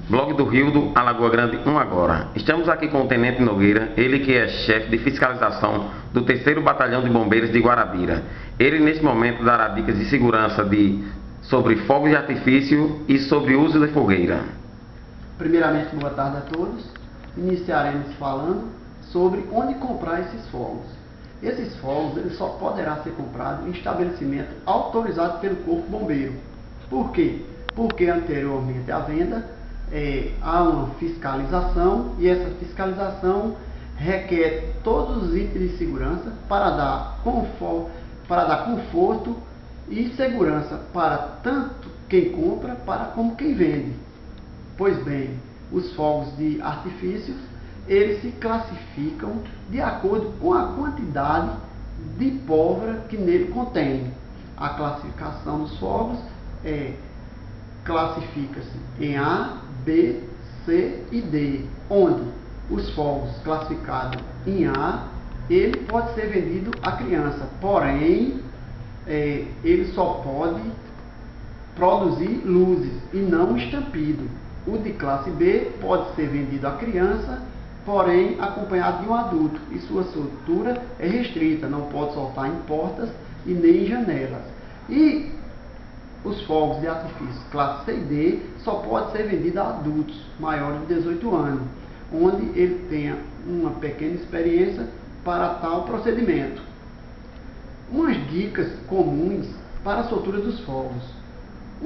Blog do Rildo, Alagoa Grande 1 agora. Estamos aqui com o Tenente Nogueira, ele que é chefe de fiscalização do 3º Batalhão de Bombeiros de Guarabira. Ele neste momento dará dicas de segurança sobre fogos de artifício e sobre o uso de fogueira. Primeiramente, boa tarde a todos. Iniciaremos falando sobre onde comprar esses fogos. Esses fogos ele só poderá ser comprado em estabelecimento autorizado pelo Corpo Bombeiro. Por quê? Porque anteriormente à venda há uma fiscalização e essa fiscalização requer todos os itens de segurança para dar conforto e segurança para tanto quem compra como quem vende. Pois bem, os fogos de artifícios eles se classificam de acordo com a quantidade de pólvora que nele contém. A classificação dos fogos classifica-se em A, B, C e D, onde os fogos classificados em A, ele pode ser vendido à criança, porém, ele só pode produzir luzes e não estampido. O de classe B pode ser vendido à criança, porém acompanhado de um adulto, e sua soltura é restrita, não pode soltar em portas e nem em janelas. E os fogos de artifício classe C e D só pode ser vendido a adultos maiores de 18 anos, onde ele tenha uma pequena experiência para tal procedimento. Umas dicas comuns para a soltura dos fogos.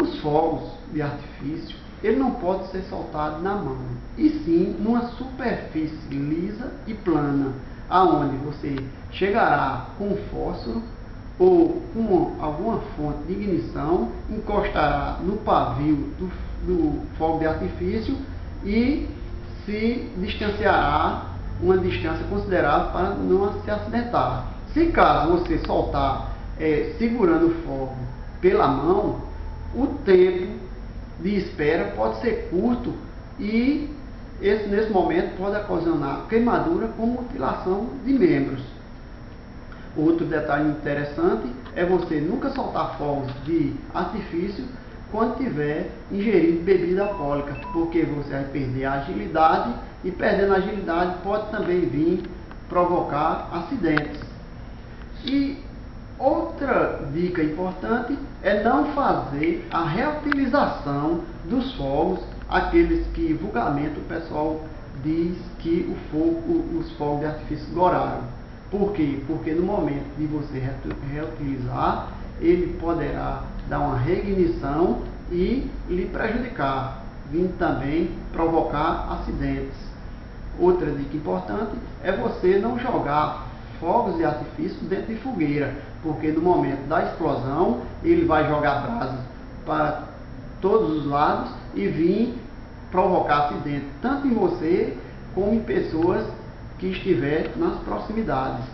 Os fogos de artifício ele não pode ser soltado na mão, e sim numa superfície lisa e plana, aonde você chegará com um fósforo ou com alguma fonte de ignição, encostará no pavio do fogo de artifício e se distanciará uma distância considerável para não se acidentar. Se caso você soltar segurando o fogo pela mão, o tempo de espera pode ser curto e nesse momento pode ocasionar queimadura com mutilação de membros. Outro detalhe interessante é você nunca soltar fogos de artifício quando tiver ingerido bebida alcoólica, porque você vai perder a agilidade e perdendo a agilidade pode também vir provocar acidentes. E outra dica importante é não fazer a reutilização dos fogos, aqueles que vulgarmente o pessoal diz que os fogos de artifício esgoraram. Por quê? Porque no momento de você reutilizar, ele poderá dar uma reignição e lhe prejudicar, vindo também provocar acidentes. Outra dica importante é você não jogar fogos de artifício dentro de fogueira, porque no momento da explosão ele vai jogar brasas para todos os lados e vir provocar acidente tanto em você como em pessoas que estiver nas proximidades.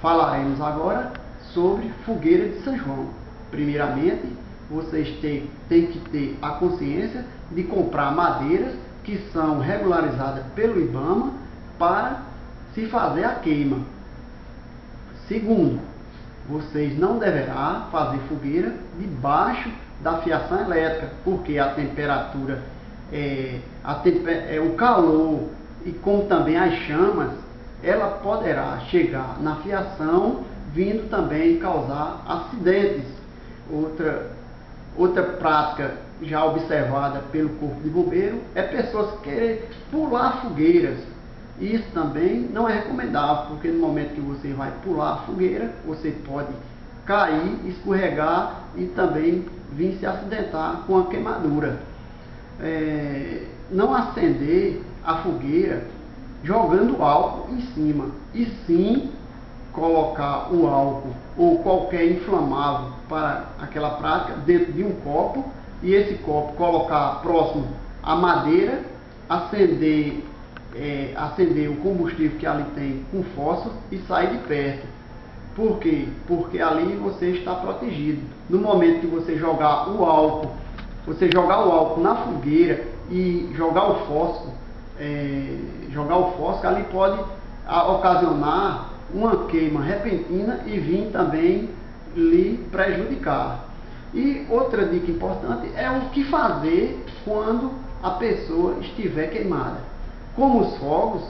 Falaremos agora sobre fogueira de São João. Primeiramente, vocês têm que ter a consciência de comprar madeiras que são regularizadas pelo IBAMA para se fazer a queima. Segundo, vocês não deverão fazer fogueira debaixo da fiação elétrica, porque a temperatura, o calor e como também as chamas, ela poderá chegar na fiação, vindo também causar acidentes. Outra prática já observada pelo Corpo de Bombeiro é pessoas quererem pular fogueiras. Isso também não é recomendável, porque no momento que você vai pular a fogueira, você pode cair, escorregar e também vir se acidentar com a queimadura. Não acender a fogueira jogando álcool em cima, e sim colocar o álcool ou qualquer inflamável para aquela prática dentro de um copo, e esse copo colocar próximo à madeira, acender o combustível que ali tem com fósforo e sair de perto. Por quê? Porque ali você está protegido. No momento que você jogar o álcool na fogueira e jogar o fósforo, ali pode ocasionar uma queima repentina e vir também lhe prejudicar. E outra dica importante é o que fazer quando a pessoa estiver queimada. Como os fogos,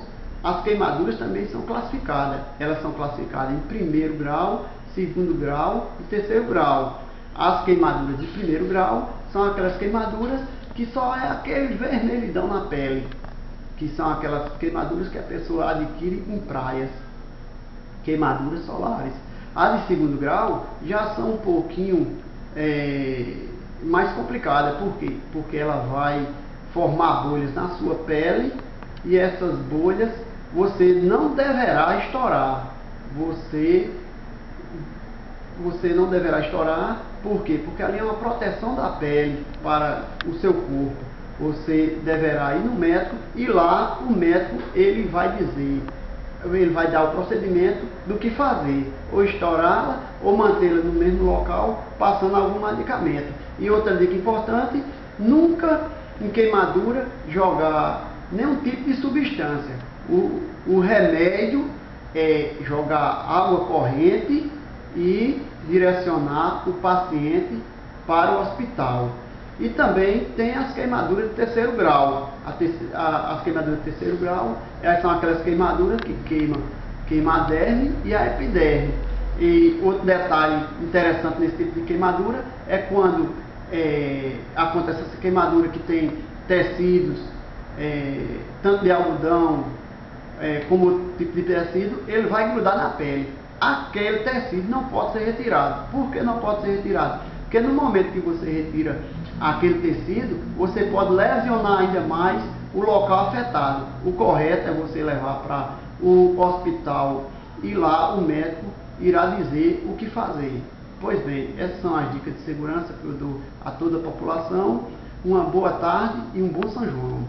as queimaduras também são classificadas. Elas são classificadas em primeiro grau, segundo grau e terceiro grau. As queimaduras de primeiro grau são aquelas queimaduras que só é aquele vermelhidão na pele, que são aquelas queimaduras que a pessoa adquire em praias, queimaduras solares. As de segundo grau já são um pouquinho mais complicadas. Por quê? Porque ela vai formar bolhas na sua pele e essas bolhas você não deverá estourar. Você não deverá estourar. Por quê? Porque ali é uma proteção da pele para o seu corpo. Você deverá ir no médico e lá o médico ele vai dizer, ele vai dar o procedimento do que fazer, ou estourá-la ou mantê-la no mesmo local passando algum medicamento. E outra dica importante, nunca em queimadura jogar nenhum tipo de substância. O remédio é jogar água corrente e direcionar o paciente para o hospital. E também tem as queimaduras de terceiro grau. As queimaduras de terceiro grau são aquelas queimaduras que queimam a derme e a epiderme. E outro detalhe interessante nesse tipo de queimadura é quando acontece essa queimadura que tem tecidos, tanto de algodão como outro tipo de tecido, ele vai grudar na pele. Aquele tecido não pode ser retirado. Por que não pode ser retirado? Porque no momento que você retira aquele tecido, você pode lesionar ainda mais o local afetado. O correto é você levar para o hospital e lá o médico irá dizer o que fazer. Pois bem, essas são as dicas de segurança que eu dou a toda a população. Uma boa tarde e um bom São João.